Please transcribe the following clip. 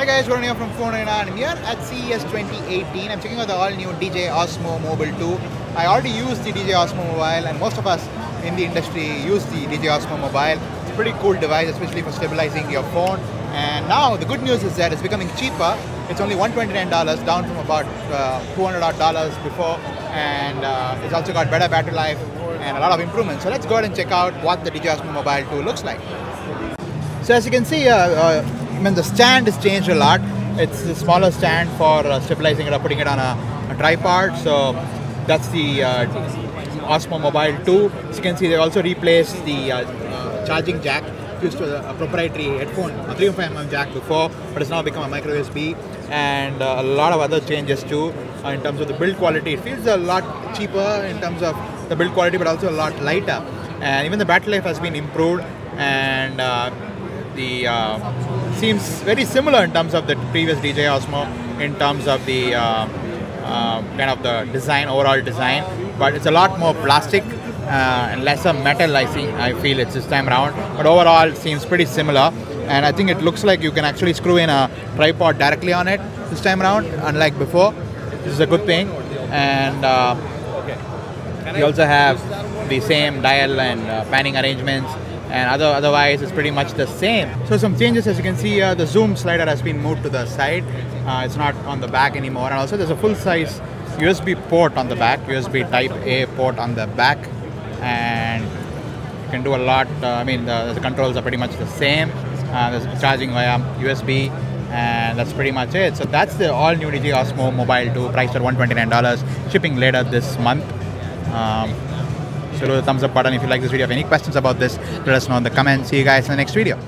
Hi guys, Varun here from Phone and I'm here at CES 2018. I'm checking out the all-new DJI Osmo Mobile 2. I already used the DJI Osmo Mobile and most of us in the industry use the DJI Osmo Mobile. It's a pretty cool device, especially for stabilizing your phone. And now the good news is that it's becoming cheaper. It's only $129, down from about $200 before. And it's also got better battery life and a lot of improvements. So let's go ahead and check out what the DJI Osmo Mobile 2 looks like. So as you can see, the stand has changed a lot. It's a smaller stand for stabilizing it or putting it on a tripod. So that's the Osmo Mobile 2. As you can see, they also replaced the charging jack. Used to a proprietary headphone, a 3.5mm jack before, but it's now become a micro USB, and a lot of other changes too in terms of the build quality. It feels a lot cheaper in terms of the build quality, but also a lot lighter. And even the battery life has been improved, and seems very similar in terms of the previous DJI Osmo in terms of the kind of the design, overall design, but it's a lot more plastic and lesser metal. I feel it's this time around, but overall it seems pretty similar. And I think it looks like you can actually screw in a tripod directly on it this time around, unlike before. This is a good thing. And you also have the same dial and panning arrangements, and otherwise it's pretty much the same. So some changes, as you can see, the zoom slider has been moved to the side. It's not on the back anymore, and also there's a full-size USB port on the back, USB Type A port on the back, and you can do a lot. The controls are pretty much the same. There's charging via USB, and that's pretty much it. So that's the all-new DJI Osmo Mobile 2, priced at $129, shipping later this month. So do the thumbs up button if you like this video. If you have any questions about this, let us know in the comments. See you guys in the next video.